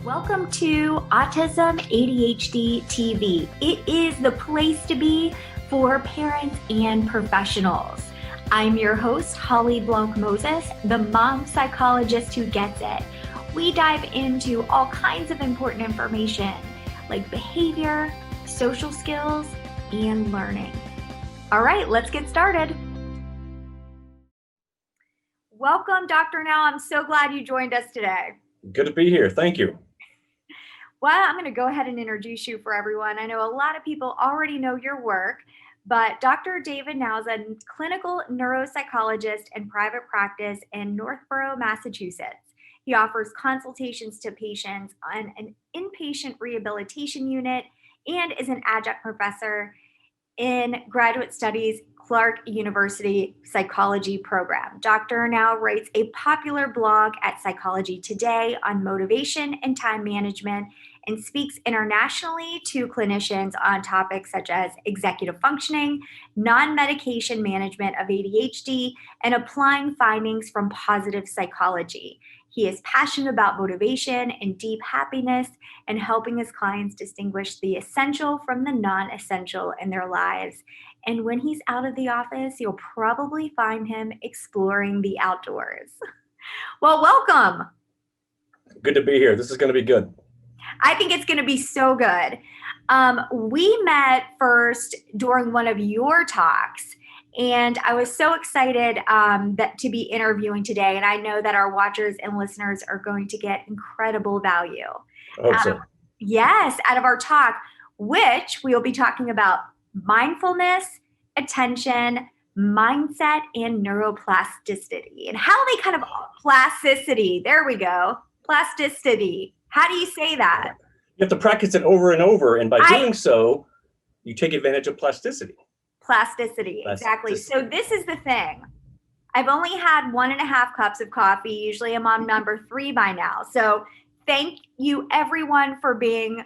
Welcome to Autism ADHD TV. It is the place to be for parents and professionals. I'm your host, Holly Blanc Moses, the mom psychologist who gets it. We dive into all kinds of important information like behavior, social skills, and learning. All right, let's get started. Welcome, Dr. Nowell. I'm so glad you joined us today. Good to be here. Thank you. Well, I'm going to go ahead and introduce you for everyone. I know a lot of people already know your work, but Dr. David Nowell is a clinical neuropsychologist in private practice in Northborough, Massachusetts. He offers consultations to patients on an inpatient rehabilitation unit and is an adjunct professor in graduate studies Clark University psychology program. Dr. Nowell writes a popular blog at Psychology Today on motivation and time management and speaks internationally to clinicians on topics such as executive functioning, non-medication management of ADHD, and applying findings from positive psychology. He is passionate about motivation and deep happiness and helping his clients distinguish the essential from the non-essential in their lives. And when he's out of the office, you'll probably find him exploring the outdoors. Well, welcome. Good to be here. This is going to be good. I think it's going to be so good. We met first during one of your talks, and I was so excited to be interviewing today. And I know that our watchers and listeners are going to get incredible value. I hope so. Yes, out of our talk, which we will be talking about mindfulness, attention, mindset, and neuroplasticity, and how they kind of plasticity. There we go. Plasticity. How do you say that? You have to practice it over and over. And by doing so, you take advantage of plasticity. Plasticity, exactly. So this is the thing. I've only had 1.5 cups of coffee. Usually I'm on number 3 by now. So thank you everyone for being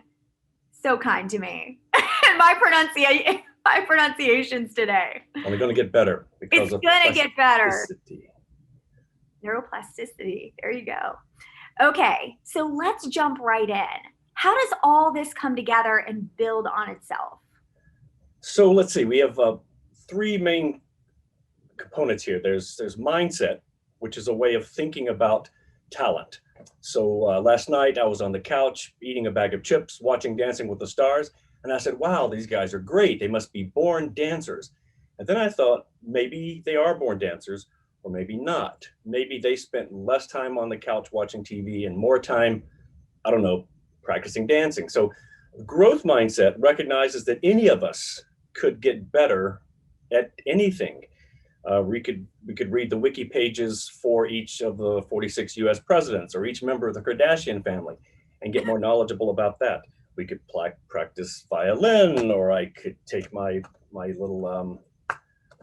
so kind to me. my pronunciations today. Only going to get better. It's going to get better. Neuroplasticity. There you go. Okay, so let's jump right in. How does all this come together and build on itself? So let's see. We have 3 main components here. There's mindset, which is a way of thinking about talent. So last night I was on the couch eating a bag of chips, watching Dancing with the Stars, and I said, wow, these guys are great. They must be born dancers. And then I thought, maybe they are born dancers, or maybe not. Maybe they spent less time on the couch watching TV and more time, I don't know, practicing dancing. So growth mindset recognizes that any of us could get better at anything. We could read the wiki pages for each of the 46 US presidents or each member of the Kardashian family and get more knowledgeable about that. We could practice violin, or I could take my little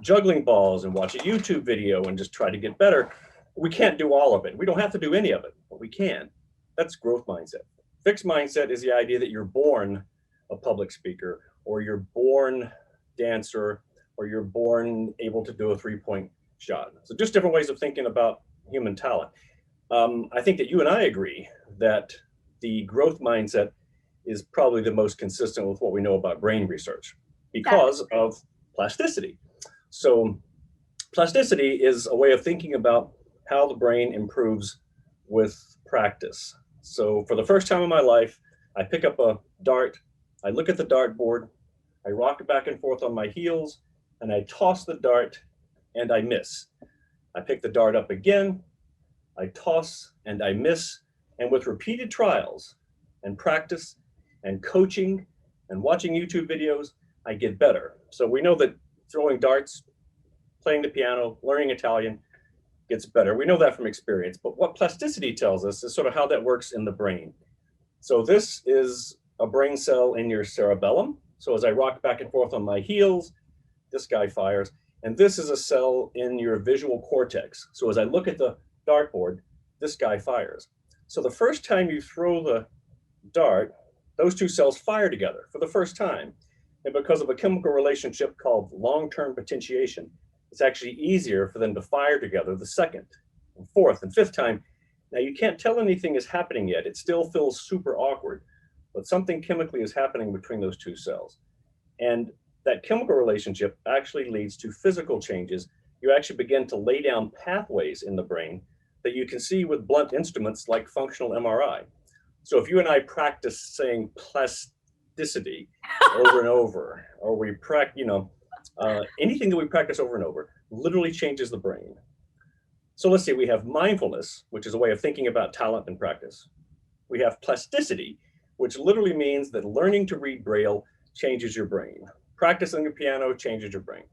juggling balls and watch a YouTube video and just try to get better. We can't do all of it. We don't have to do any of it, but we can. That's growth mindset. Fixed mindset is the idea that you're born a public speaker, or you're born dancer, or you're born able to do a 3-point shot. So just different ways of thinking about human talent. I think that you and I agree that the growth mindset is probably the most consistent with what we know about brain research because of plasticity. So plasticity is a way of thinking about how the brain improves with practice. So for the first time in my life, I pick up a dart, I look at the dartboard, I rock it back and forth on my heels, and I toss the dart and I miss. I pick the dart up again, I toss and I miss, and with repeated trials and practice and coaching and watching YouTube videos, I get better. So we know that throwing darts, playing the piano, learning Italian gets better. We know that from experience, but what plasticity tells us is sort of how that works in the brain. So this is a brain cell in your cerebellum. So as I rock back and forth on my heels, this guy fires. And this is a cell in your visual cortex. So as I look at the dartboard, this guy fires. So the first time you throw the dart, those 2 cells fire together for the first time. And because of a chemical relationship called long-term potentiation, it's actually easier for them to fire together the second and fourth and fifth time. Now, you can't tell anything is happening yet. It still feels super awkward, but something chemically is happening between those two cells. And that chemical relationship actually leads to physical changes. You actually begin to lay down pathways in the brain that you can see with blunt instruments like functional MRI. So if you and I practice saying plasticity over and over, or we practice, anything that we practice over and over literally changes the brain. So let's see, we have mindfulness, which is a way of thinking about talent and practice. We have plasticity, which literally means that learning to read Braille changes your brain. Practicing the piano changes your brain.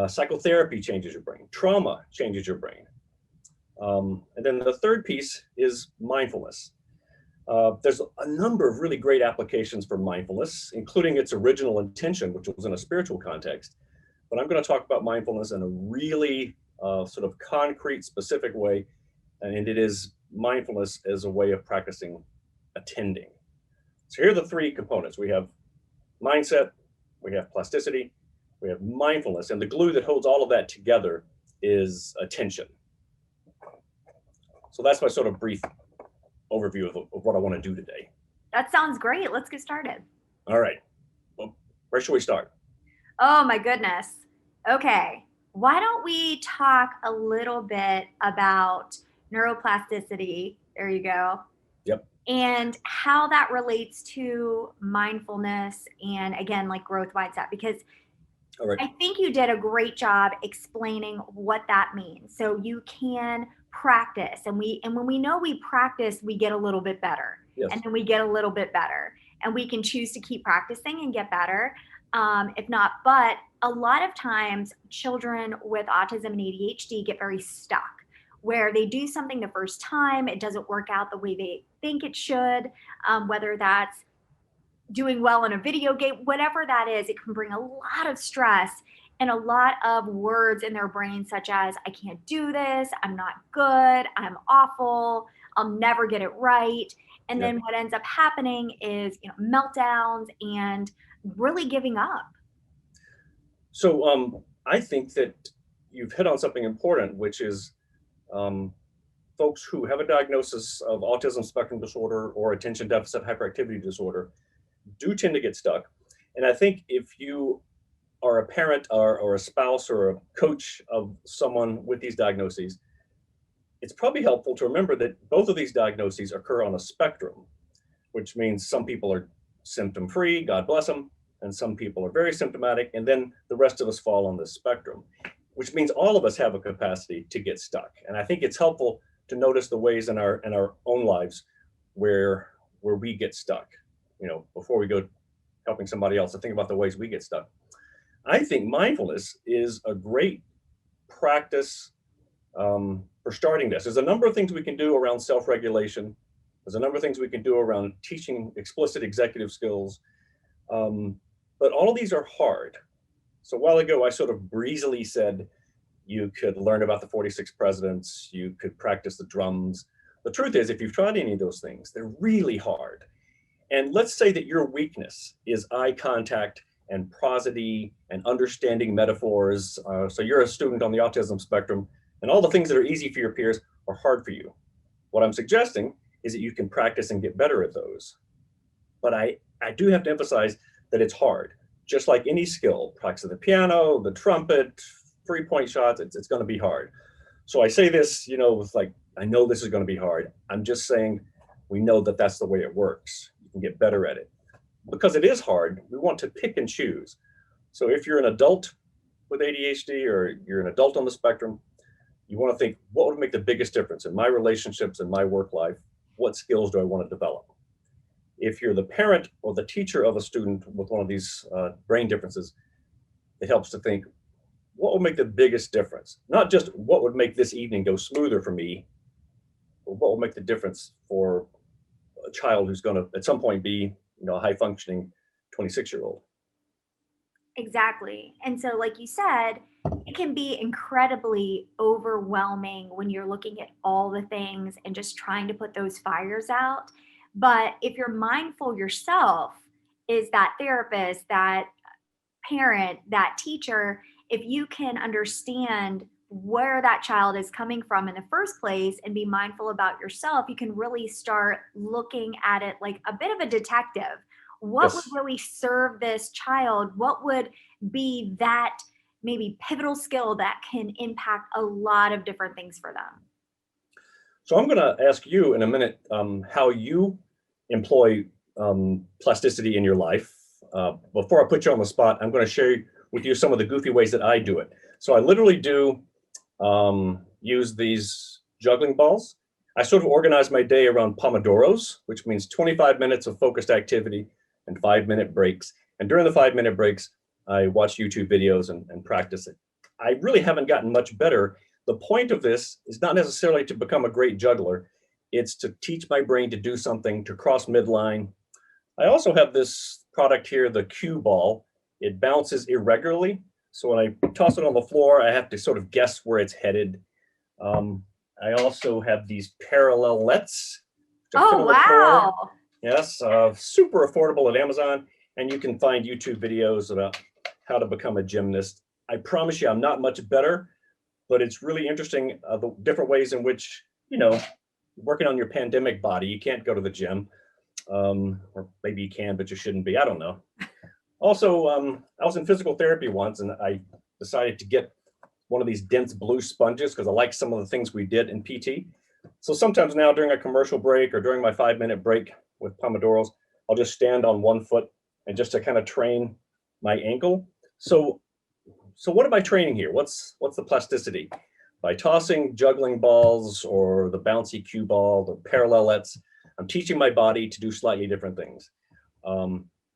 Psychotherapy changes your brain. Trauma changes your brain. And then the third piece is mindfulness. There's a number of really great applications for mindfulness, including its original intention, which was in a spiritual context. But I'm going to talk about mindfulness in a really sort of concrete, specific way. And it is mindfulness as a way of practicing attending. So here are the three components. We have mindset, we have plasticity, we have mindfulness. And the glue that holds all of that together is attention. So that's my sort of brief overview of what I want to do today. That sounds great. Let's get started. All right. Well, where should we start? Oh my goodness. Okay. Why don't we talk a little bit about neuroplasticity? There you go. Yep. And how that relates to mindfulness and, again, like growth mindset, because All right. I think you did a great job explaining what that means. So you can practice, and when we know we practice, we get a little bit better. Yes. And then we get a little bit better, and we can choose to keep practicing and get better. If not, but a lot of times children with autism and ADHD get very stuck, where they do something the first time, it doesn't work out the way they think it should, whether that's doing well in a video game, whatever that is, it can bring a lot of stress and a lot of words in their brain, such as, I can't do this, I'm not good, I'm awful, I'll never get it right. And Yep. then what ends up happening is, meltdowns and really giving up. So I think that you've hit on something important, which is folks who have a diagnosis of autism spectrum disorder or attention deficit hyperactivity disorder do tend to get stuck. And I think if you are a parent or a spouse or a coach of someone with these diagnoses, it's probably helpful to remember that both of these diagnoses occur on a spectrum, which means some people are symptom free, God bless them, and some people are very symptomatic, and then the rest of us fall on this spectrum, which means all of us have a capacity to get stuck. And I think it's helpful to notice the ways in our own lives where we get stuck, before we go helping somebody else, to think about the ways we get stuck. I think mindfulness is a great practice for starting this. There's a number of things we can do around self-regulation. There's a number of things we can do around teaching explicit executive skills. But all of these are hard. So a while ago, I sort of breezily said you could learn about the 46 presidents, you could practice the drums. The truth is, if you've tried any of those things, they're really hard. And let's say that your weakness is eye contact and prosody and understanding metaphors. So you're a student on the autism spectrum, and all the things that are easy for your peers are hard for you. What I'm suggesting is that you can practice and get better at those. But I do have to emphasize that it's hard. Just like any skill, practice the piano, the trumpet, 3-point shots, it's going to be hard. So I say this, with like, I know this is going to be hard. I'm just saying we know that that's the way it works. You can get better at it. Because it is hard, we want to pick and choose. So if you're an adult with ADHD or you're an adult on the spectrum, you want to think, what would make the biggest difference in my relationships and my work life? What skills do I want to develop? If you're the parent or the teacher of a student with one of these brain differences, it helps to think, what would make the biggest difference? Not just what would make this evening go smoother for me, but what will make the difference for a child who's going to at some point be a high functioning 26-year-old. Exactly. And so, like you said, it can be incredibly overwhelming when you're looking at all the things and just trying to put those fires out. But if you're mindful yourself, is that therapist, that parent, that teacher, if you can understand where that child is coming from in the first place and be mindful about yourself, you can really start looking at it like a bit of a detective. What would Yes. really serve this child? What would be that maybe pivotal skill that can impact a lot of different things for them? So I'm going to ask you in a minute how you employ plasticity in your life. Before I put you on the spot, I'm going to share with you some of the goofy ways that I do it. So I literally do use these juggling balls. I sort of organize my day around pomodoros, which means 25 minutes of focused activity and 5-minute breaks. And during the 5-minute breaks, I watch YouTube videos and practice it. I really haven't gotten much better. The point of this is not necessarily to become a great juggler. It's to teach my brain to do something, to cross midline. I also have this product here, the cue ball. It bounces irregularly. So when I toss it on the floor, I have to sort of guess where it's headed. I also have these parallelettes to put Oh, on the floor. wow. Yes, super affordable at Amazon. And you can find YouTube videos about how to become a gymnast. I promise you, I'm not much better, but it's really interesting the different ways in which, working on your pandemic body, you can't go to the gym. Or maybe you can, but you shouldn't be. I don't know. Also, I was in physical therapy once, and I decided to get one of these dense blue sponges because I like some of the things we did in PT. So sometimes now during a commercial break or during my 5-minute break with Pomodoros, I'll just stand on one foot and just to kind of train my ankle. So what am I training here? What's the plasticity? By tossing juggling balls or the bouncy cue ball, the parallelettes, I'm teaching my body to do slightly different things.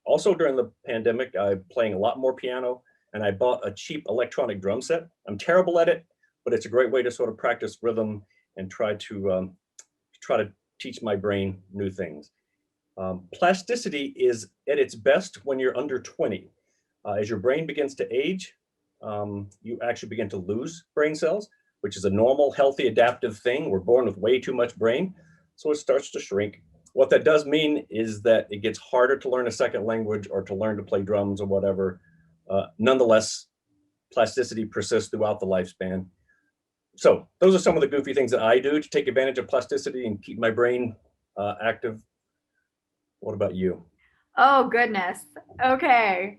Also during the pandemic, I'm playing a lot more piano, and I bought a cheap electronic drum set. I'm terrible at it, but it's a great way to sort of practice rhythm and try to teach my brain new things. Plasticity is at its best when you're under 20. As your brain begins to age, you actually begin to lose brain cells, which is a normal, healthy, adaptive thing. We're born with way too much brain, so it starts to shrink. What that does mean is that it gets harder to learn a second language or to learn to play drums or whatever. Nonetheless, plasticity persists throughout the lifespan. So those are some of the goofy things that I do to take advantage of plasticity and keep my brain active. What about you? Oh, goodness. Okay.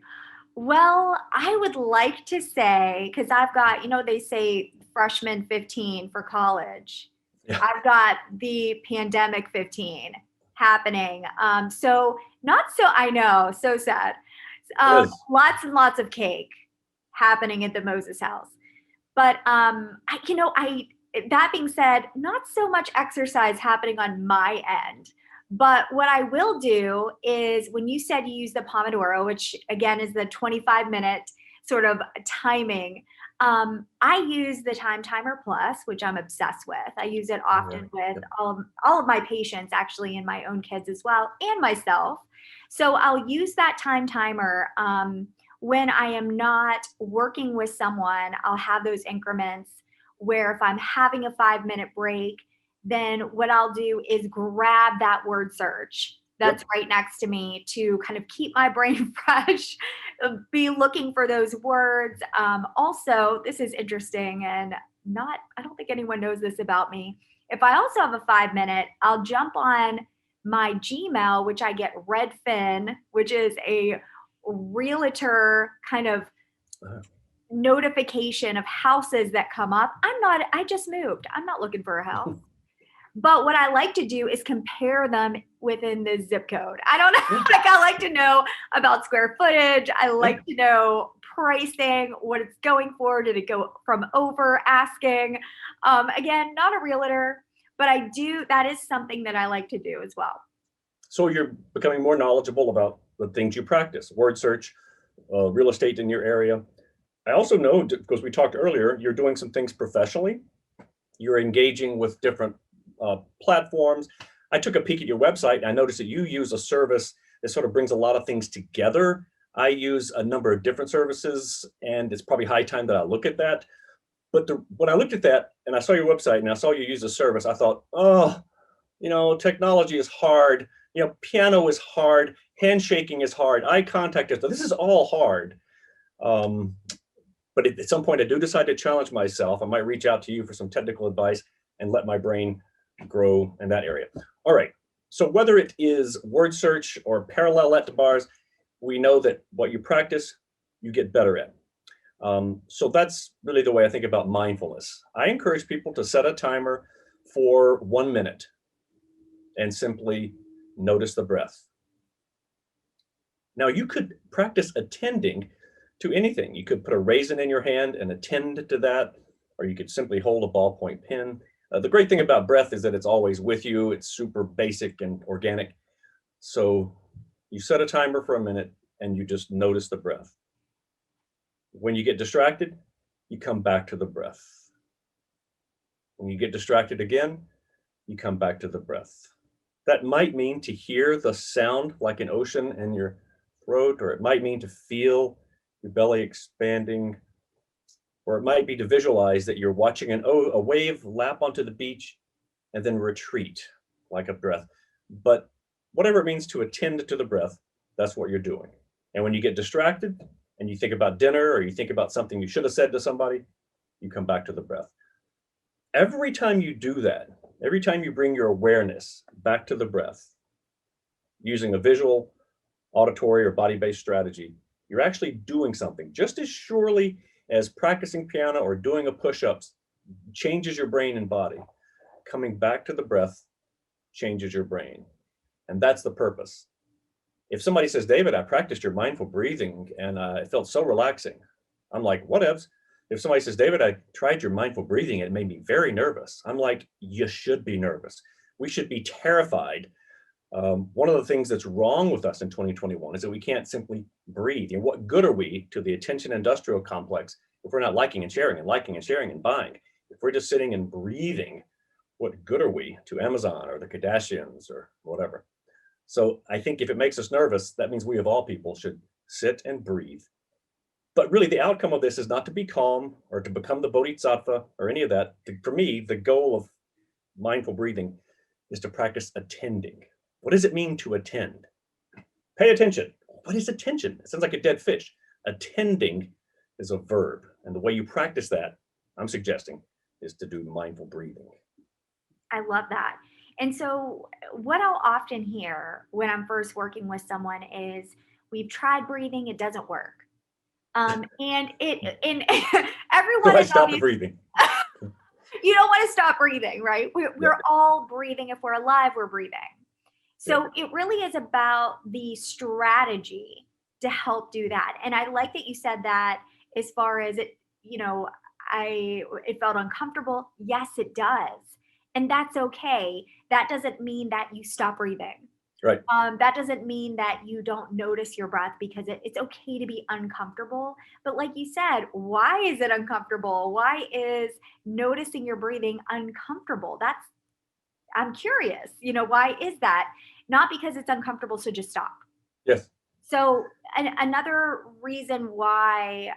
Well, I would like to say, because I've got, they say freshman 15 for college. Yeah, I've got the pandemic 15 happening. So not so, I know, so sad. it is. Lots and lots of cake happening at the Moses house. But that being said, not so much exercise happening on my end. But what I will do is when you said you use the Pomodoro, which again is the 25-minute sort of timing, I use the Time Timer Plus, which I'm obsessed with. I use it often with all of my patients, actually, and my own kids as well, and myself. So I'll use that time timer. When I am not working with someone, I'll have those increments where if I'm having a 5-minute break, then what I'll do is grab that word search that's right next to me to kind of keep my brain fresh, be looking for those words. Also, this is interesting and I don't think anyone knows this about me. If I also have a 5-minute, I'll jump on my Gmail, which I get Redfin, which is a realtor kind of notification of houses that come up. I just moved. I'm not looking for a house. But what I like to do is compare them within the zip code. I don't know, like I like to know about square footage. I like to know pricing, what it's going for. Did it go from over asking? Again, not a realtor, but that is something that I like to do as well. So you're becoming more knowledgeable about the things you practice, word search, real estate in your area. I also know, because we talked earlier, you're doing some things professionally. You're engaging with different platforms. I took a peek at your website and I noticed that you use a service that sort of brings a lot of things together. I use a number of different services, and it's probably high time that I look at that. But when I looked at that and I saw your website and I saw you use a service, I thought, technology is hard. Piano is hard. Handshaking is hard. Eye contact is. This is all hard. But at some point I do decide to challenge myself. I might reach out to you for some technical advice and let my brain grow in that area. All right. So whether it is word search or parallel bars, we know that what you practice, you get better at. So that's really the way I think about mindfulness. I encourage people to set a timer for 1 minute and simply notice the breath. Now, you could practice attending to anything. You could put a raisin in your hand and attend to that, or you could simply hold a ballpoint pen. The great thing about breath is that it's always with you. It's super basic and organic. So you set a timer for 1 minute and you just notice the breath. When you get distracted, you come back to the breath. When you get distracted again, you come back to the breath. That might mean to hear the sound like an ocean in your throat, or it might mean to feel your belly expanding, or it might be to visualize that you're watching a wave lap onto the beach and then retreat like a breath. But whatever it means to attend to the breath, that's what you're doing. And when you get distracted and you think about dinner, or you think about something you should have said to somebody, you come back to the breath. Every time you do that, every time you bring your awareness back to the breath, using a visual, auditory, or body-based strategy, you're actually doing something just as surely as practicing piano or doing a push-ups changes your brain and body. Coming back to the breath changes your brain. And that's the purpose. If somebody says, David, I practiced your mindful breathing and it felt so relaxing, I'm like, whatevs. If somebody says, David, I tried your mindful breathing, it made me very nervous, I'm like, you should be nervous. We should be terrified. One of the things that's wrong with us in 2021 is that we can't simply breathe. And what good are we to the attention industrial complex if we're not liking and sharing and buying? If we're just sitting and breathing, what good are we to Amazon or the Kardashians or whatever? So I think if it makes us nervous, that means we of all people should sit and breathe. But really the outcome of this is not to be calm or to become the bodhisattva or any of that. For me, the goal of mindful breathing is to practice attending. What does it mean to attend? Pay attention. What is attention? It sounds like a dead fish. Attending is a verb. And the way you practice that, I'm suggesting, is to do mindful breathing. I love that. And so what I'll often hear when I'm first working with someone is, we've tried breathing, it doesn't work. And everyone So I is stop the breathing. You don't want to stop breathing, right? We're all breathing. If we're alive, we're breathing. So it really is about the strategy to help do that. And I like that you said that, as far as it, it felt uncomfortable. Yes, it does. And that's okay. That doesn't mean that you stop breathing. Right. That doesn't mean that you don't notice your breath, because it's okay to be uncomfortable. But like you said, why is it uncomfortable? Why is noticing your breathing uncomfortable? I'm curious, why is that? Not because it's uncomfortable, so just stop. Yes. So another reason why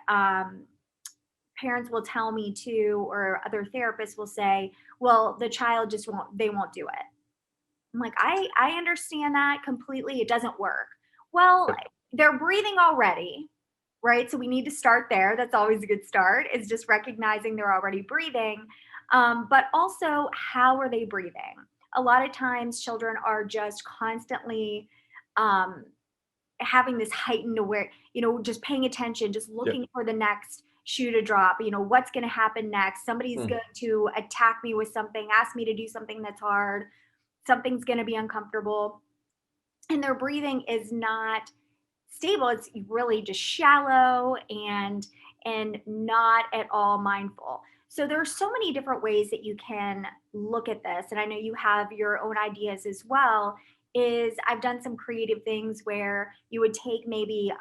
parents will tell me too, or other therapists will say, well, the child they won't do it. I'm like, I understand that completely. It doesn't work. Well, they're breathing already, right? So we need to start there. That's always a good start, is just recognizing they're already breathing. But also, how are they breathing? A lot of times children are just constantly having this heightened aware, just paying attention, just looking for the next shoe to drop, what's going to happen next. Somebody's going to attack me with something, ask me to do something that's hard. Something's going to be uncomfortable, and their breathing is not stable. It's really just shallow and not at all mindful. So there are so many different ways that you can look at this. And I know you have your own ideas as well. I've done some creative things where you would take maybe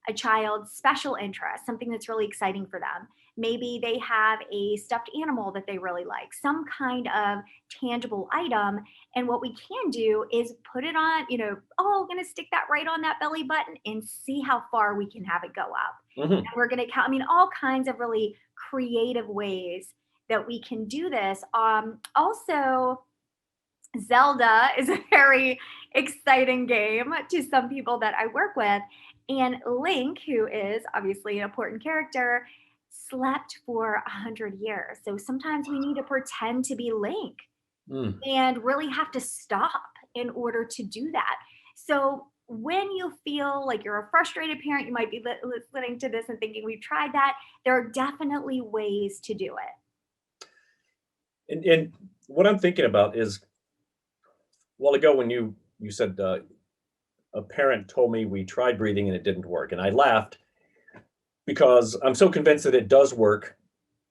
a child's special interest, something that's really exciting for them. Maybe they have a stuffed animal that they really like, some kind of tangible item. And what we can do is put it on, I'm going to stick that right on that belly button and see how far we can have it go up. And we're going to count, all kinds of really creative ways that we can do this. Also, Zelda is a very exciting game to some people that I work with. And Link, who is obviously an important character, slept for 100 years. So sometimes we need to pretend to be Link Mm. and really have to stop in order to do that. So when you feel like you're a frustrated parent, you might be listening to this and thinking, we've tried that. There are definitely ways to do it. And what I'm thinking about is, a while ago when you said a parent told me we tried breathing and it didn't work, and I laughed because I'm so convinced that it does work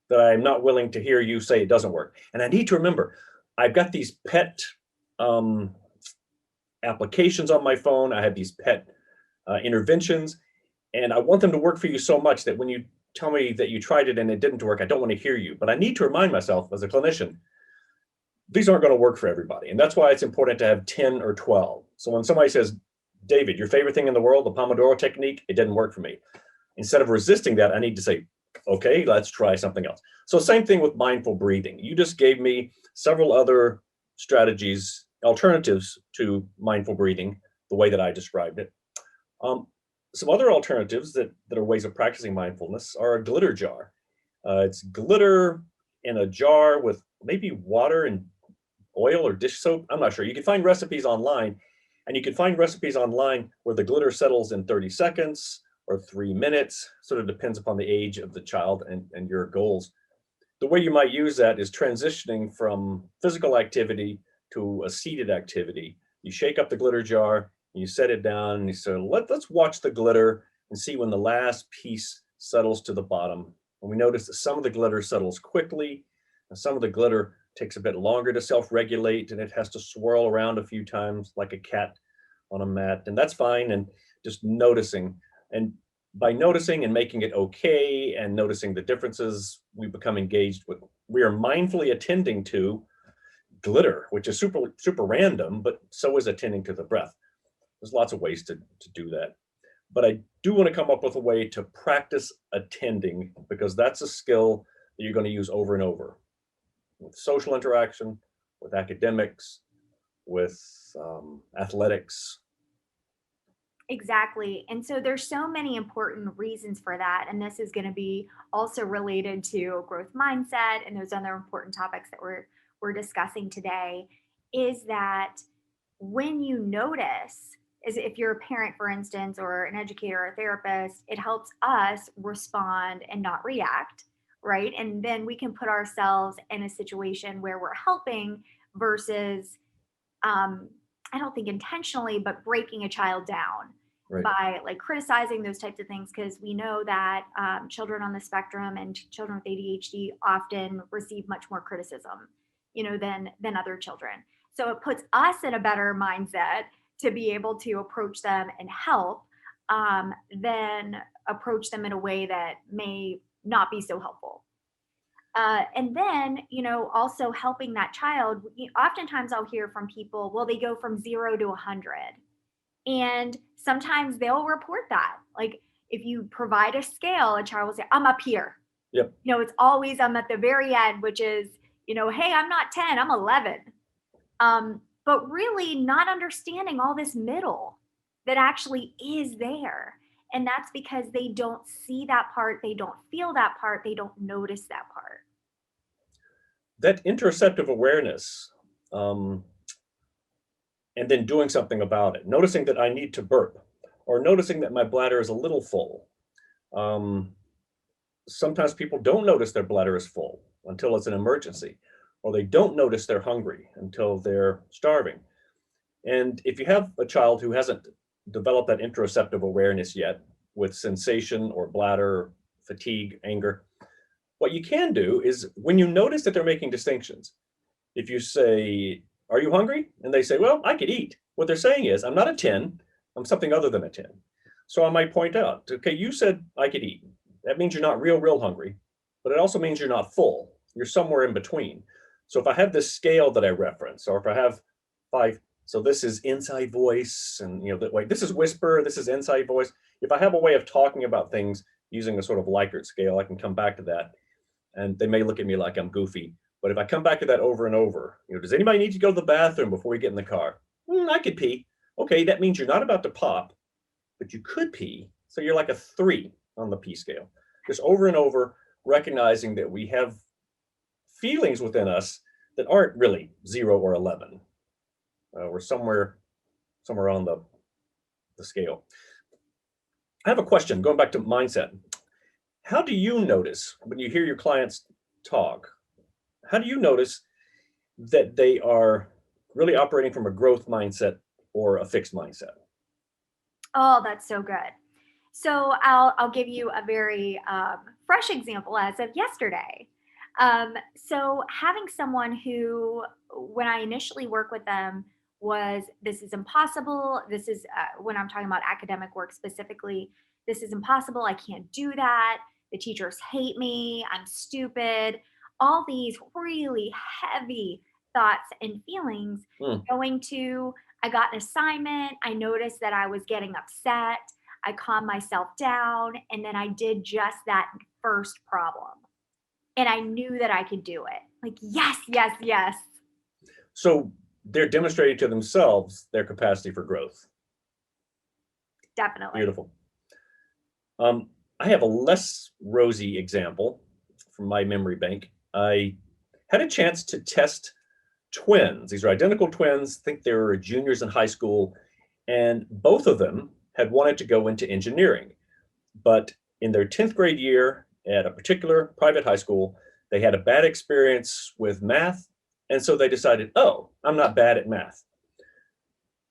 that I'm not willing to hear you say it doesn't work. And I need to remember, I've got these pet um, applications on my phone. I have these pet interventions, and I want them to work for you so much that when you tell me that you tried it and it didn't work, I don't want to hear you. But I need to remind myself as a clinician, these aren't going to work for everybody. And that's why it's important to have 10 or 12. So when somebody says, David, your favorite thing in the world, the Pomodoro technique, it didn't work for me. Instead of resisting that, I need to say, okay, let's try something else. So same thing with mindful breathing. You just gave me several other strategies, alternatives to mindful breathing, the way that I described it. Some other alternatives that are ways of practicing mindfulness are a glitter jar. It's glitter in a jar with maybe water and oil or dish soap. I'm not sure. You can find recipes online, and you can find recipes online where the glitter settles in 30 seconds or 3 minutes. Sort of depends upon the age of the child and your goals. The way you might use that is transitioning from physical activity to a seated activity. You shake up the glitter jar, you set it down, and you say, let's watch the glitter and see when the last piece settles to the bottom. And we notice that some of the glitter settles quickly, and some of the glitter takes a bit longer to self-regulate, and it has to swirl around a few times like a cat on a mat, and that's fine. And just noticing, and by noticing and making it okay and noticing the differences, we become engaged with, we are mindfully attending to glitter, which is super random, but so is attending to the breath. There's lots of ways to do that. But I do want to come up with a way to practice attending, because that's a skill that you're going to use over and over with social interaction, with academics, with athletics. Exactly. And so there's so many important reasons for that. And this is going to be also related to growth mindset and those other important topics that we're discussing today, is that when you notice, is if you're a parent, for instance, or an educator or a therapist, it helps us respond and not react, right? And then we can put ourselves in a situation where we're helping versus um, I don't think intentionally, but breaking a child down Right. by like criticizing those types of things, because we know that children on the spectrum and children with ADHD often receive much more criticism, than other children. So it puts us in a better mindset to be able to approach them and help, than approach them in a way that may not be so helpful. And then, also helping that child. Oftentimes I'll hear from people, well, they go from 0 to 100. And sometimes they'll report that. Like if you provide a scale, a child will say, I'm up here. Yep. It's always I'm at the very end, which is, hey, I'm not 10, I'm 11. But really not understanding all this middle that actually is there. And that's because they don't see that part, they don't feel that part, they don't notice that part. That interoceptive awareness, and then doing something about it, noticing that I need to burp, or noticing that my bladder is a little full. Um, Sometimes people don't notice their bladder is full until it's an emergency, or they don't notice they're hungry until they're starving. And if you have a child who hasn't developed that interoceptive awareness yet with sensation or bladder, fatigue, anger, what you can do is when you notice that they're making distinctions, if you say, are you hungry? And they say, well, I could eat. What they're saying is, I'm not a 10, I'm something other than a 10. So I might point out, okay, you said I could eat. That means you're not real hungry, but it also means you're not full. You're somewhere in between. So if I have this scale that I reference, or if I have 5, so this is inside voice, and that way, this is whisper, this is inside voice. If I have a way of talking about things using a sort of Likert scale, I can come back to that. And they may look at me like I'm goofy, but if I come back to that over and over, does anybody need to go to the bathroom before we get in the car? I could pee. Okay, that means you're not about to pop, but you could pee. So you're like a 3 on the pee scale. Just over and over, recognizing that we have feelings within us that aren't really 0 or 11. We're somewhere on the scale. I have a question going back to mindset. How do you notice when you hear your clients talk? How do you notice that they are really operating from a growth mindset or a fixed mindset? Oh, that's so good. So I'll give you a very fresh example as of yesterday. So having someone who, when I initially work with them, was this is impossible. This is when I'm talking about academic work specifically. This is impossible. I can't do that. The teachers hate me. I'm stupid. All these really heavy thoughts and feelings Mm. going to, I got an assignment. I noticed that I was getting upset. I calmed myself down, and then I did just that first problem. And I knew that I could do it. Like, yes, yes, yes. So they're demonstrating to themselves their capacity for growth. Definitely. Beautiful. I have a less rosy example from my memory bank. I had a chance to test twins. These are identical twins. I think they were juniors in high school, and both of them had wanted to go into engineering. But in their 10th grade year at a particular private high school, they had a bad experience with math. And so they decided, oh, I'm not bad at math,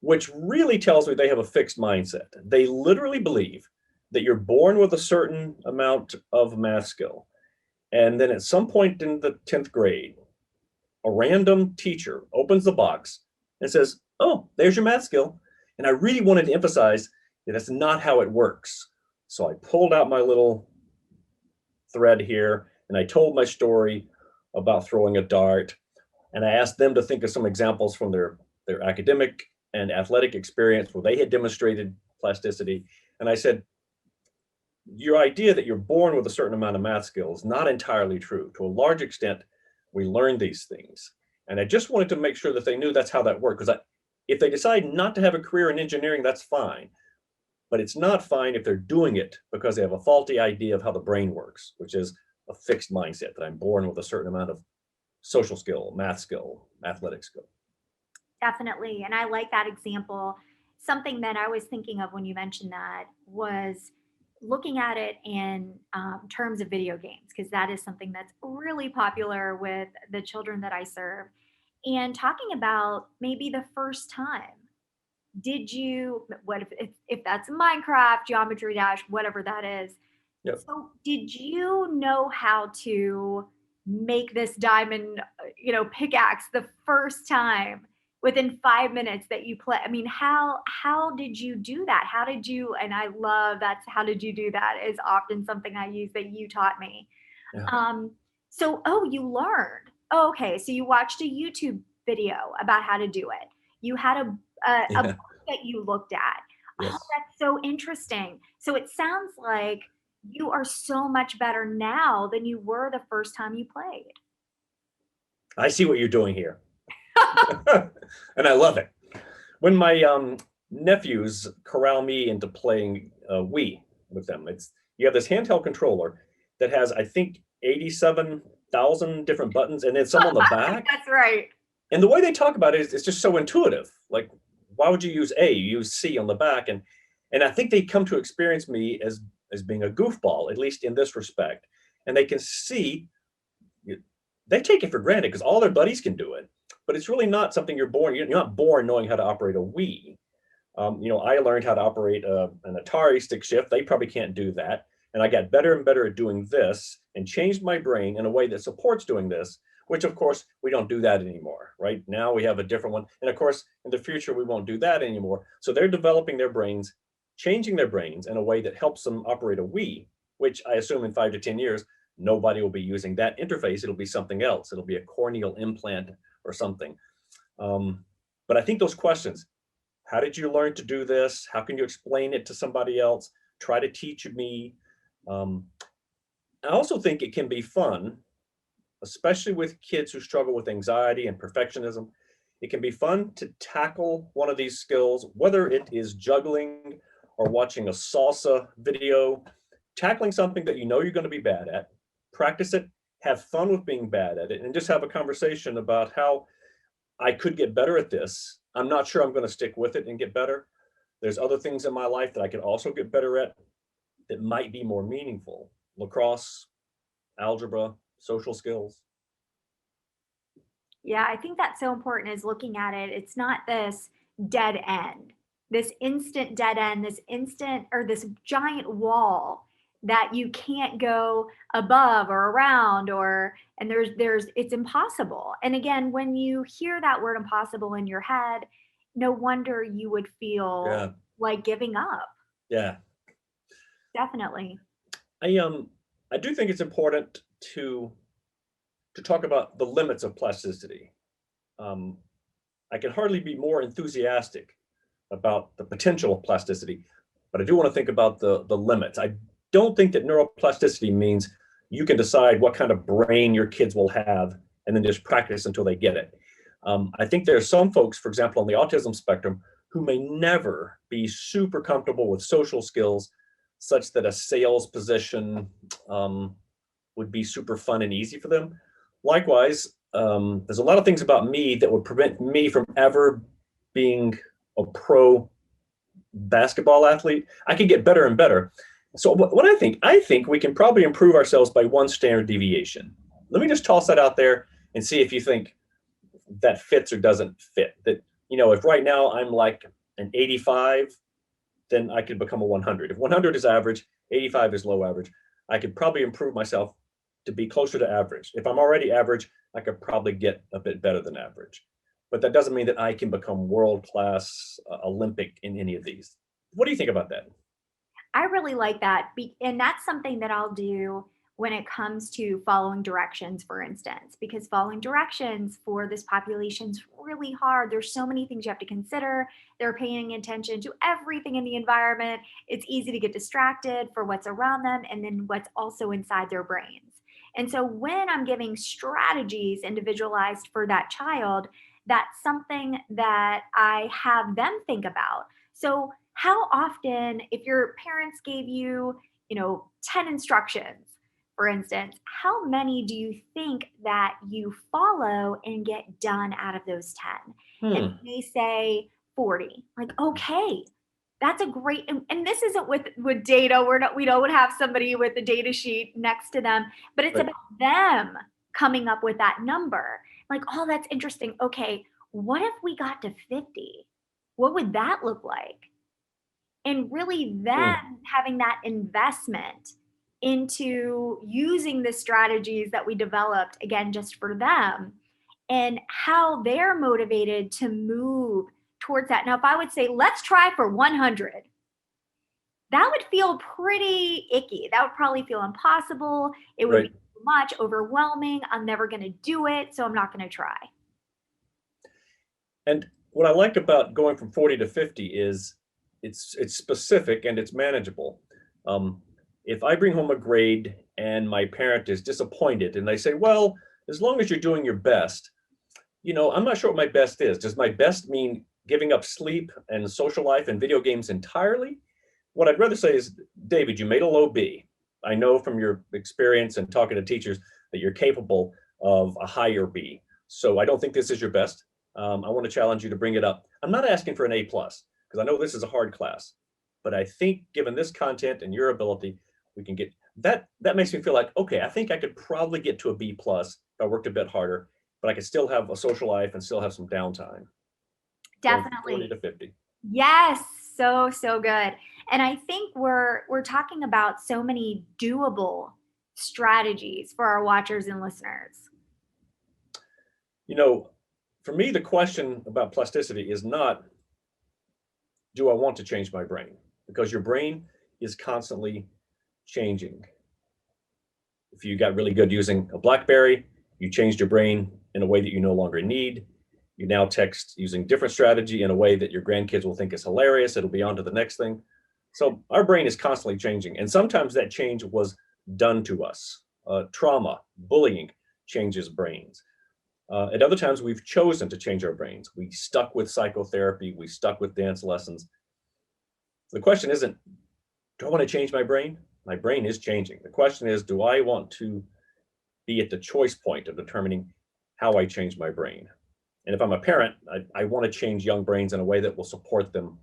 which really tells me they have a fixed mindset. They literally believe that you're born with a certain amount of math skill. And then at some point in the 10th grade, a random teacher opens the box and says, oh, there's your math skill. And I really wanted to emphasize that that's not how it works. So I pulled out my little thread here and I told my story about throwing a dart. And I asked them to think of some examples from their academic and athletic experience where they had demonstrated plasticity. And I said, your idea that you're born with a certain amount of math skills is not entirely true. To a large extent, we learn these things. And I just wanted to make sure that they knew that's how that worked. Because if they decide not to have a career in engineering, that's fine. But it's not fine if they're doing it because they have a faulty idea of how the brain works, which is a fixed mindset that I'm born with a certain amount of social skill, math skill, athletic skill. Definitely. And I like that example. Something that I was thinking of when you mentioned that was looking at it in terms of video games, because that is something that's really popular with the children that I serve. And talking about maybe the first time. Did you, what if that's Minecraft, Geometry Dash, whatever that is? Yep. So did you know how to make this diamond, pickaxe the first time within 5 minutes that you play? I mean, how did you do that? How did you, and I love that's how did you do that is often something I use that you taught me. Yeah. You learned. Oh, okay. So you watched a YouTube video about how to do it. You had a Yeah. book that you looked at. Yes. Oh, that's so interesting. So it sounds like you are so much better now than you were the first time you played. I see what you're doing here. And I love it. When my nephews corral me into playing Wii with them, you have this handheld controller that has, I think, 87,000 different buttons and then some on the back. That's right. And the way they talk about it is it's just so intuitive. Like, why would you use A? You use C on the back. And I think they come to experience me as being a goofball, at least in this respect. And they can see, they take it for granted because all their buddies can do it. But it's really not something you're not born knowing how to operate a Wii. I learned how to operate an Atari stick shift. They probably can't do that. And I got better and better at doing this and changed my brain in a way that supports doing this, which of course we don't do that anymore, right? Now we have a different one. And of course, in the future, we won't do that anymore. So they're developing their brains, changing their brains in a way that helps them operate a Wii, which I assume in 5 to 10 years, nobody will be using that interface. It'll be something else. It'll be a corneal implant or something. But I think those questions, how did you learn to do this? How can you explain it to somebody else? Try to teach me. I also think it can be fun, especially with kids who struggle with anxiety and perfectionism. It can be fun to tackle one of these skills, whether it is juggling or watching a salsa video, tackling something that you know you're going to be bad at, practice it, have fun with being bad at it, and just have a conversation about how I could get better at this. I'm not sure I'm going to stick with it and get better. There's other things in my life that I could also get better at that might be more meaningful. Lacrosse, algebra, social skills. Yeah, I think that's so important is looking at it. It's not this dead end, this instant dead end, this instant or this giant wall that you can't go above or around or and there's it's impossible. And again, when you hear that word impossible in your head, no wonder you would feel Yeah. like giving up. Yeah. Definitely. I do think it's important to talk about the limits of plasticity. I can hardly be more enthusiastic about the potential of plasticity, but I do want to think about the limits. I don't think that neuroplasticity means you can decide what kind of brain your kids will have and then just practice until they get it. I think there are some folks, for example, on the autism spectrum, who may never be super comfortable with social skills such that a sales position would be super fun and easy for them. Likewise, there's a lot of things about me that would prevent me from ever being a pro basketball athlete. I could get better and better. So what I think we can probably improve ourselves by one standard deviation. Let me just toss that out there and see if you think that fits or doesn't fit. That, if right now I'm like an 85, then I could become a 100. If 100 is average, 85 is low average, I could probably improve myself to be closer to average. If I'm already average, I could probably get a bit better than average. But that doesn't mean that I can become world-class, Olympic in any of these. What do you think about that? I really like that. And that's something that I'll do when it comes to following directions, for instance, because following directions for this population is really hard. There's so many things you have to consider. They're paying attention to everything in the environment. It's easy to get distracted for what's around them and then what's also inside their brains. And so when I'm giving strategies individualized for that child, that's something that I have them think about. So how often, if your parents gave you, 10 instructions, for instance, how many do you think that you follow and get done out of those 10? And Hmm. they say 40. Like, okay, that's a great, and this isn't with data. We don't have somebody with a data sheet next to them, but it's Right. about them coming up with that number. Like, oh, that's interesting. Okay, what if we got to 50? What would that look like? And really then Hmm. having that investment into using the strategies that we developed again just for them and how they're motivated to move towards that. Now, if I would say, let's try for 100, that would feel pretty icky. That would probably feel impossible. It would be Right. too much, overwhelming. I'm never going to do it, so I'm not going to try. And what I like about going from 40 to 50 is it's specific and it's manageable. Um, if I bring home a grade and my parent is disappointed and they say, well, as long as you're doing your best, I'm not sure what my best is. Does my best mean giving up sleep and social life and video games entirely? What I'd rather say is, David, you made a low B. I know from your experience and talking to teachers that you're capable of a higher B. So I don't think this is your best. I want to challenge you to bring it up. I'm not asking for an A plus because I know this is a hard class, but I think given this content and your ability, we can get that. That makes me feel like, okay, I think I could probably get to a B plus if I worked a bit harder, but I could still have a social life and still have some downtime. Going from 40 Definitely. to 50. Yes, so good. And I think we're talking about so many doable strategies for our watchers and listeners. You know, for me, the question about plasticity is not, do I want to change my brain? Because your brain is constantly changing. If you got really good using a BlackBerry, you changed your brain in a way that you no longer need. You now text using different strategy in a way that your grandkids will think is hilarious. It'll be on to the next thing. So our brain is constantly changing. And sometimes that change was done to us. Trauma, bullying changes brains. At other times, we've chosen to change our brains. We stuck with psychotherapy. We stuck with dance lessons. The question isn't, do I want to change my brain? My brain is changing. The question is, do I want to be at the choice point of determining how I change my brain. And if I'm a parent, I want to change young brains in a way that will support them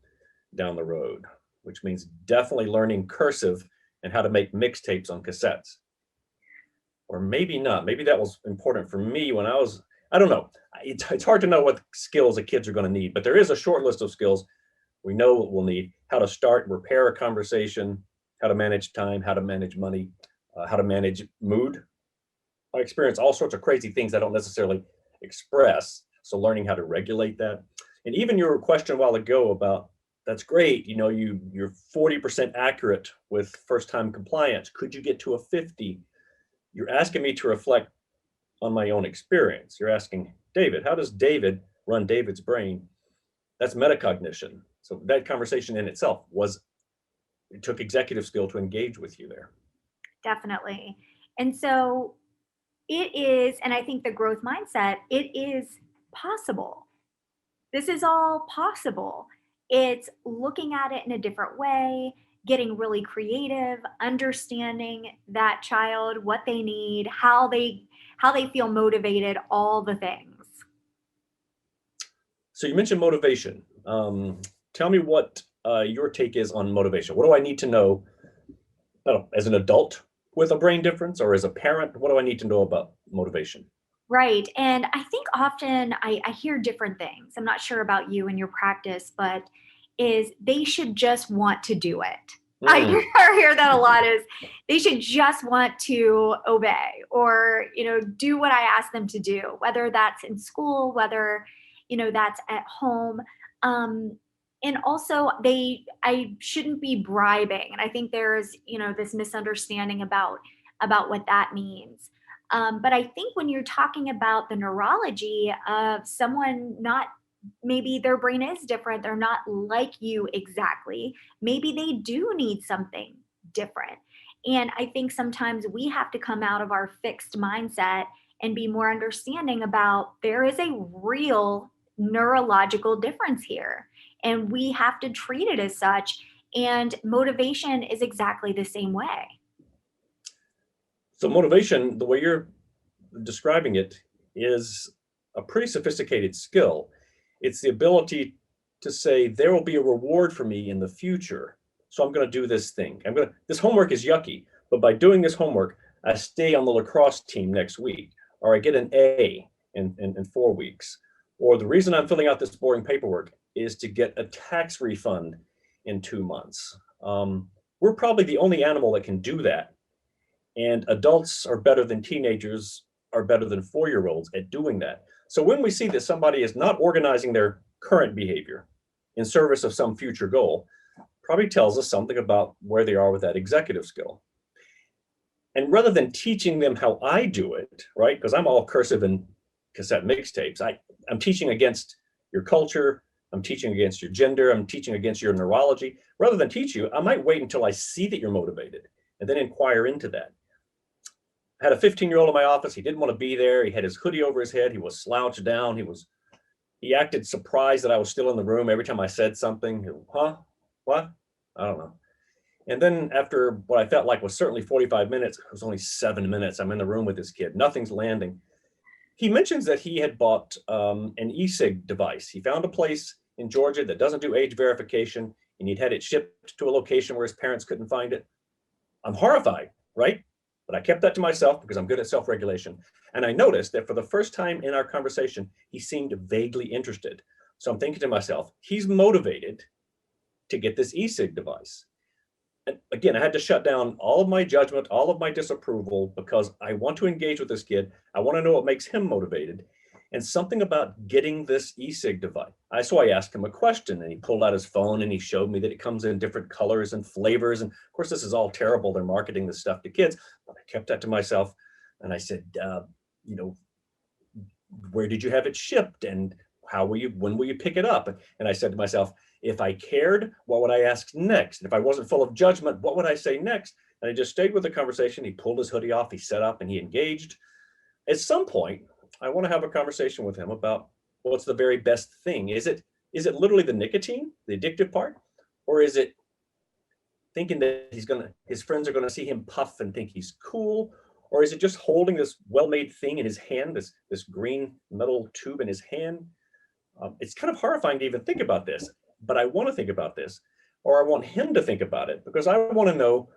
down the road, which means definitely learning cursive and how to make mixtapes on cassettes. Or maybe not. Maybe that was important for me when I don't know. It's hard to know what skills the kids are going to need, but there is a short list of skills we know we'll need: how to start and repair a conversation, how to manage time, how to manage money, how to manage mood. I experience all sorts of crazy things I don't necessarily express. So learning how to regulate that. And even your question a while ago about, that's great, you're 40% accurate with first time compliance. Could you get to a 50? You're asking me to reflect on my own experience. You're asking, David, how does David run David's brain? That's metacognition. So that conversation in itself it took executive skill to engage with you there. Definitely. And so it is, and I think the growth mindset, it is possible. This is all possible. It's looking at it in a different way, getting really creative, understanding that child, what they need, how they feel motivated, all the things. So you mentioned motivation. Tell me what your take is on motivation. What do I need to know, I don't know, as an adult with a brain difference, or as a parent? What do I need to know about motivation? Right. And I think often I hear different things. I'm not sure about you and your practice, but is they should just want to do it. I Mm. hear that a lot, is they should just want to obey, or, do what I ask them to do, whether that's in school, whether, that's at home. And also I shouldn't be bribing. And I think there's, this misunderstanding about what that means. But I think when you're talking about the neurology of someone, not, maybe their brain is different, they're not like you exactly, maybe they do need something different. And I think sometimes we have to come out of our fixed mindset and be more understanding about, there is a real neurological difference here, and we have to treat it as such. And motivation is exactly the same way. So motivation, the way you're describing it, is a pretty sophisticated skill. It's the ability to say, there will be a reward for me in the future, so I'm going to do this thing. This homework is yucky, but by doing this homework, I stay on the lacrosse team next week, or I get an A in 4 weeks. Or the reason I'm filling out this boring paperwork is to get a tax refund in 2 months. We're probably the only animal that can do that. And adults are better than teenagers, are better than 4-year-olds at doing that. So when we see that somebody is not organizing their current behavior in service of some future goal, probably tells us something about where they are with that executive skill. And rather than teaching them how I do it, right? Because I'm all cursive and cassette mixtapes. I'm teaching against your culture. I'm teaching against your gender. I'm teaching against your neurology. Rather than teach you, I might wait until I see that you're motivated and then inquire into that. I had a 15-year-old in my office. He didn't want to be there. He had his hoodie over his head. He was slouched down. He acted surprised that I was still in the room every time I said something. Huh? What? I don't know. And then after what I felt like was certainly 45 minutes, it was only 7 minutes. I'm in the room with this kid. Nothing's landing. He mentions that he had bought an e-cig device. He found a place in Georgia that doesn't do age verification, and he'd had it shipped to a location where his parents couldn't find it. I'm horrified, right? But I kept that to myself because I'm good at self-regulation. And I noticed that for the first time in our conversation, he seemed vaguely interested. So I'm thinking to myself, he's motivated to get this e-cig device. And again, I had to shut down all of my judgment, all of my disapproval, because I want to engage with this kid. I want to know what makes him motivated. And something about getting this e-cig device. So I asked him a question, and he pulled out his phone and he showed me that it comes in different colors and flavors. And of course, this is all terrible. They're marketing this stuff to kids, but I kept that to myself. And I said, where did you have it shipped? And when will you pick it up? And I said to myself, if I cared, what would I ask next? And if I wasn't full of judgment, what would I say next? And I just stayed with the conversation. He pulled his hoodie off, he sat up, and he engaged. At some point, I want to have a conversation with him about what's the very best thing. Is it literally the nicotine, the addictive part? Or is it thinking that his friends are going to see him puff and think he's cool? Or is it just holding this well-made thing in his hand, this green metal tube in his hand? It's kind of horrifying to even think about this, but I want to think about this, or I want him to think about it, because I want to know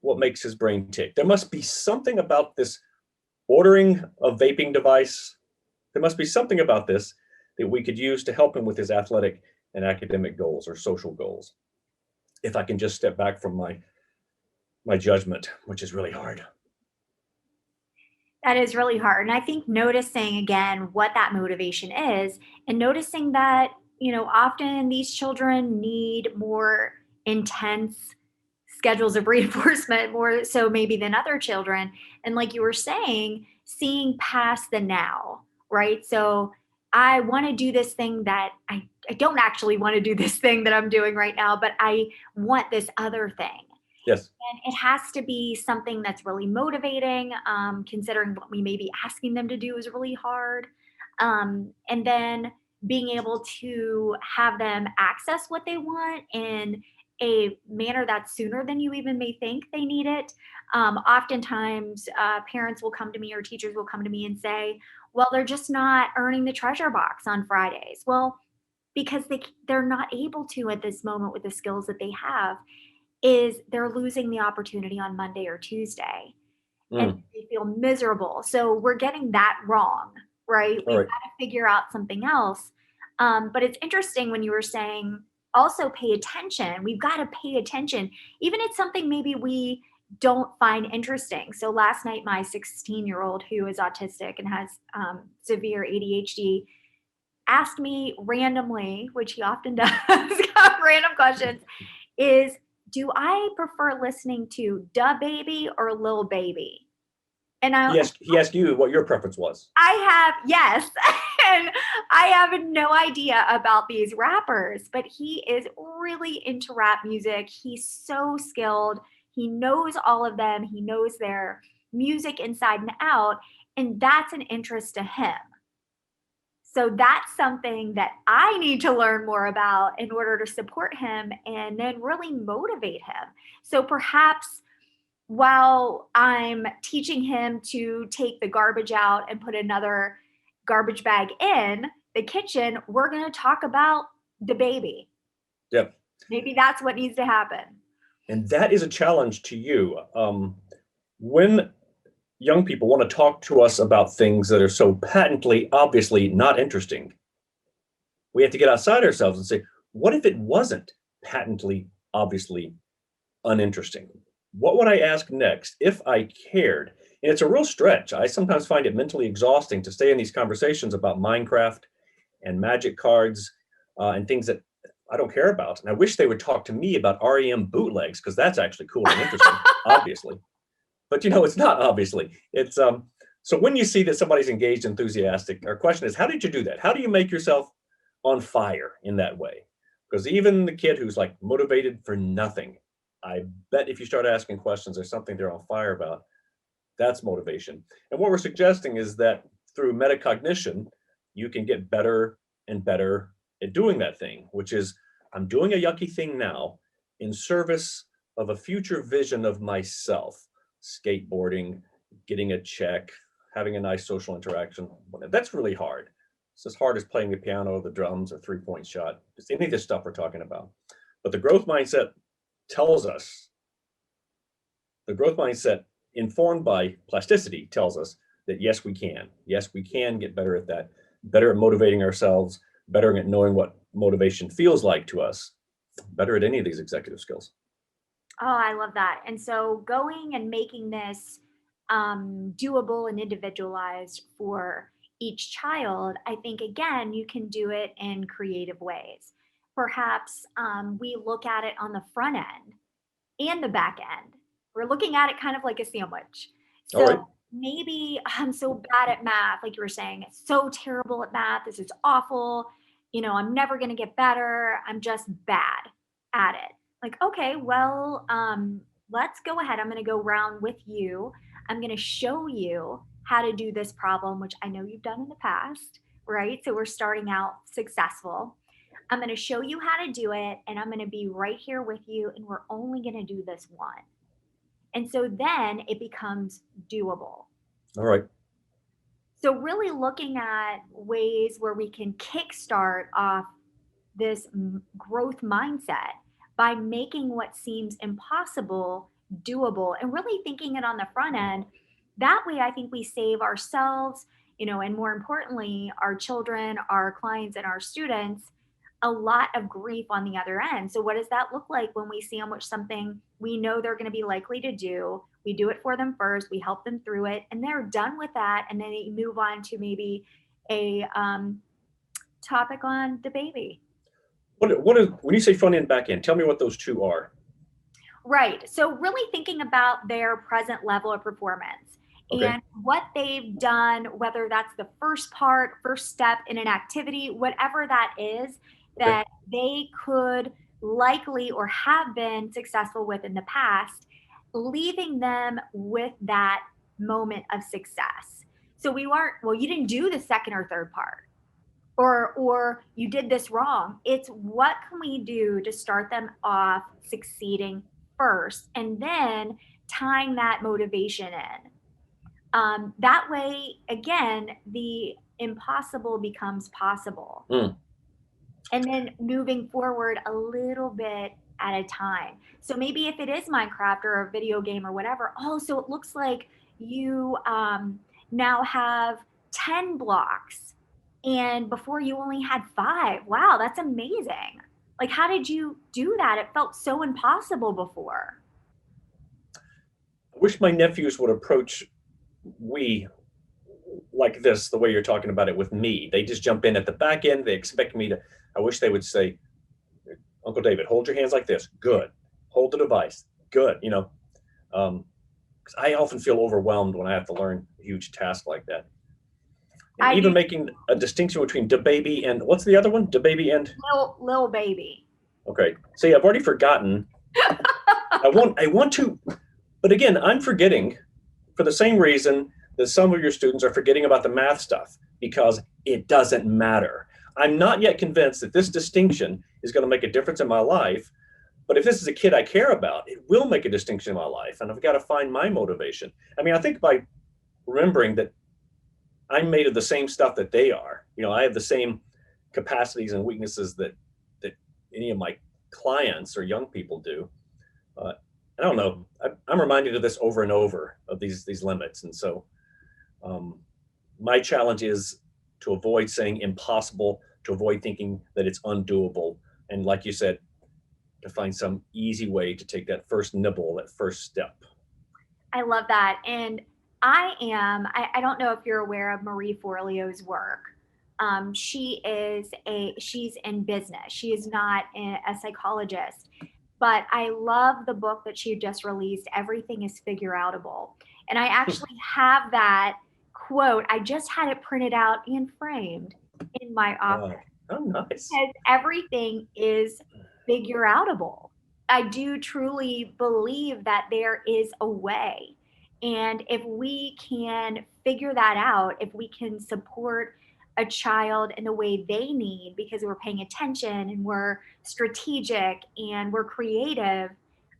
what makes his brain tick. There must be something about this ordering a vaping device. There must be something about this that we could use to help him with his athletic and academic goals or social goals. If I can just step back from my judgment, which is really hard. That is really hard. And I think noticing again what that motivation is, and noticing that, often these children need more intense schedules of reinforcement, more so maybe than other children. And like you were saying, seeing past the now, right? So I want to do this thing that I don't actually want to do this thing that I'm doing right now, but I want this other thing. Yes. And it has to be something that's really motivating, considering what we may be asking them to do is really hard. And then being able to have them access what they want in a manner that's sooner than you even may think they need it. Oftentimes, parents will come to me or teachers will come to me and say, well, they're just not earning the treasure box on Fridays. Well, because they're not able to at this moment with the skills that they have, is they're losing the opportunity on Monday or Tuesday and they feel miserable. So we're getting that wrong, right? We've got to figure out something else. But it's interesting when you were saying also pay attention. We've got to pay attention, even if it's something maybe we don't find interesting. So last night, my 16-year-old who is autistic and has severe ADHD asked me randomly, which he often does, got random questions, is, do I prefer listening to Da Baby or Lil Baby? And he asked you what your preference was. Yes. And I have no idea about these rappers, but he is really into rap music. He's so skilled. He knows all of them. He knows their music inside and out. And that's an interest to him. So that's something that I need to learn more about in order to support him and then really motivate him. So perhaps while I'm teaching him to take the garbage out and put another garbage bag in the kitchen, we're going to talk about the baby. Yep. Maybe that's what needs to happen. And that is a challenge to you. When young people want to talk to us about things that are so patently, obviously not interesting, we have to get outside ourselves and say, what if it wasn't patently, obviously uninteresting? What would I ask next if I cared? And it's a real stretch. I sometimes find it mentally exhausting to stay in these conversations about Minecraft and magic cards and things that I don't care about. And I wish they would talk to me about REM bootlegs, because that's actually cool and interesting, obviously. But it's not obviously. It's so when you see that somebody's engaged, enthusiastic, our question is, how did you do that? How do you make yourself on fire in that way? Because even the kid who's like motivated for nothing, I bet if you start asking questions, there's something they're on fire about. That's motivation. And what we're suggesting is that through metacognition, you can get better and better at doing that thing, which is, I'm doing a yucky thing now in service of a future vision of myself. Skateboarding, getting a check, having a nice social interaction. That's really hard. It's as hard as playing the piano, the drums, or three-point shot. It's any of this stuff we're talking about. But the growth mindset tells us, the growth mindset informed by plasticity tells us that yes, we can. Yes, we can get better at that, better at motivating ourselves, better at knowing what motivation feels like to us, better at any of these executive skills. Oh, I love that. And so going and making this doable and individualized for each child, I think, again, you can do it in creative ways. Perhaps we look at it on the front end and the back end. We're looking at it kind of like a sandwich. So All right. maybe I'm so bad at math, like you were saying, it's so terrible at math. This is awful. I'm never going to get better. I'm just bad at it. Like, okay, well, let's go ahead. I'm going to go round with you. I'm going to show you how to do this problem, which I know you've done in the past, right? So we're starting out successful. I'm going to show you how to do it, and I'm going to be right here with you, and we're only going to do this one. And so then it becomes doable. All right. So really looking at ways where we can kickstart off this growth mindset by making what seems impossible doable and really thinking it on the front end. That way, I think we save ourselves, and more importantly, our children, our clients, and our students a lot of grief on the other end. So, what does that look like when we see how much something we know they're going to be likely to do? We do it for them first, we help them through it, and they're done with that. And then they move on to maybe a topic on the baby. What is, when you say front end, back end, tell me what those two are. Right. So, really thinking about their present level of performance and what they've done, whether that's the first step in an activity, whatever that is, that they could likely or have been successful with in the past, leaving them with that moment of success. So, we weren't, well, you didn't do the second or third part. Or you did this wrong. It's what can we do to start them off succeeding first, and then tying that motivation in. That way, again, the impossible becomes possible. And then moving forward a little bit at a time. So maybe if it is Minecraft or a video game or whatever, so it looks like you now have 10 blocks. And before you only had 5. Wow, that's amazing. Like, how did you do that? It felt so impossible before. I wish my nephews would approach we like this, the way you're talking about it with me. They just jump in at the back end. They expect me to, I wish they would say, Uncle David, hold your hands like this. Good. Hold the device. Good. Because I often feel overwhelmed when I have to learn a huge task like that. And even making a distinction between da baby and what's the other one? Da baby and Lil baby. Okay. See, I've already forgotten. I want to, but again, I'm forgetting for the same reason that some of your students are forgetting about the math stuff, because it doesn't matter. I'm not yet convinced that this distinction is going to make a difference in my life. But if this is a kid I care about, it will make a distinction in my life. And I've got to find my motivation. I mean, I think by remembering that I'm made of the same stuff that they are. I have the same capacities and weaknesses that any of my clients or young people do. I don't know. I'm reminded of this over and over, of these limits. And so my challenge is to avoid saying impossible, to avoid thinking that it's undoable. And like you said, to find some easy way to take that first nibble, that first step. I love that. And I don't know if you're aware of Marie Forleo's work. She's in business. She is not a psychologist, but I love the book that she just released, Everything is Figure Outable. And I actually have that quote. I just had it printed out and framed in my office. Oh, nice. Because everything is figure outable. I do truly believe that there is a way. And if we can figure that out, if we can support a child in the way they need, because we're paying attention and we're strategic and we're creative,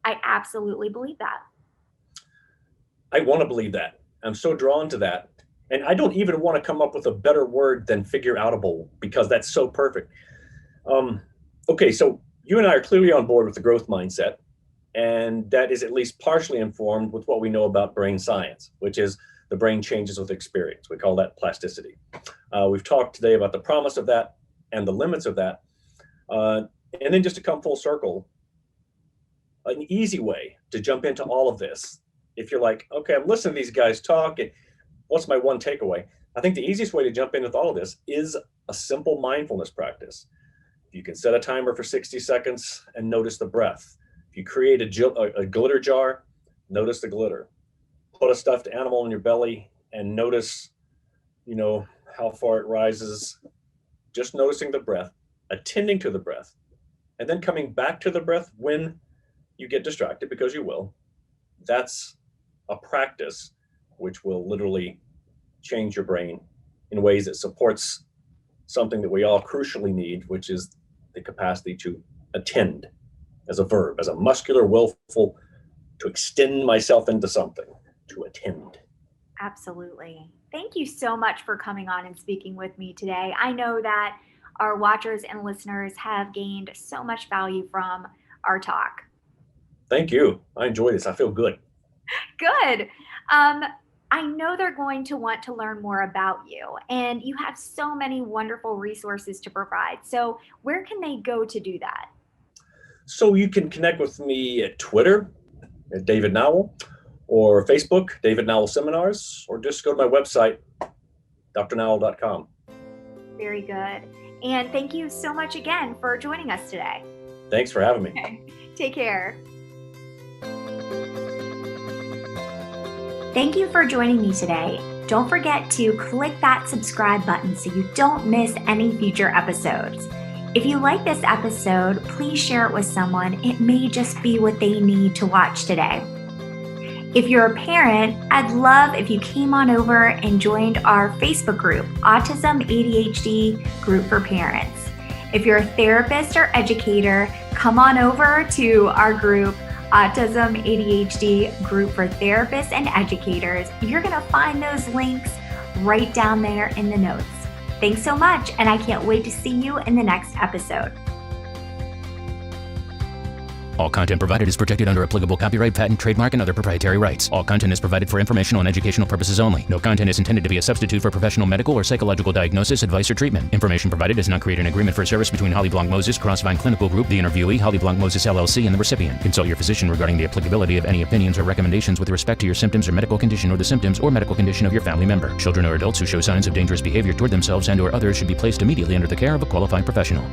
I absolutely believe that. I want to believe that. I'm so drawn to that. And I don't even want to come up with a better word than figure outable, because that's so perfect. Okay, so you and I are clearly on board with the growth mindset. And that is at least partially informed with what we know about brain science, which is the brain changes with experience. We call that plasticity. We've talked today about the promise of that and the limits of that. And then just to come full circle, an easy way to jump into all of this, if you're like, okay, I'm listening to these guys talk, and what's my one takeaway? I think the easiest way to jump in with all of this is a simple mindfulness practice. You can set a timer for 60 seconds and notice the breath. You create a glitter jar, notice the glitter. Put a stuffed animal in your belly and notice, how far it rises. Just noticing the breath, attending to the breath, and then coming back to the breath when you get distracted, because you will. That's a practice which will literally change your brain in ways that supports something that we all crucially need, which is the capacity to attend as a verb, as a muscular, willful to extend myself into something, to attend. Absolutely. Thank you so much for coming on and speaking with me today. I know that our watchers and listeners have gained so much value from our talk. Thank you. I enjoy this. I feel good. Good. I know they're going to want to learn more about you, and you have so many wonderful resources to provide. So, where can they go to do that? So you can connect with me at Twitter, at David Nowell, or Facebook, David Nowell Seminars, or just go to my website, drnowell.com. Very good. And thank you so much again for joining us today. Thanks for having me. Okay. Take care. Thank you for joining me today. Don't forget to click that subscribe button so you don't miss any future episodes. If you like this episode, please share it with someone. It may just be what they need to watch today. If you're a parent, I'd love if you came on over and joined our Facebook group, Autism ADHD Group for Parents. If you're a therapist or educator, come on over to our group, Autism ADHD Group for Therapists and Educators. You're going to find those links right down there in the notes. Thanks so much, and I can't wait to see you in the next episode. All content provided is protected under applicable copyright, patent, trademark, and other proprietary rights. All content is provided for informational and educational purposes only. No content is intended to be a substitute for professional medical or psychological diagnosis, advice, or treatment. Information provided does not create an agreement for service between Holly Blanc Moses Crossvine Clinical Group, the interviewee, Holly Blanc Moses LLC, and the recipient. Consult your physician regarding the applicability of any opinions or recommendations with respect to your symptoms or medical condition or the symptoms or medical condition of your family member. Children or adults who show signs of dangerous behavior toward themselves and/or others should be placed immediately under the care of a qualified professional.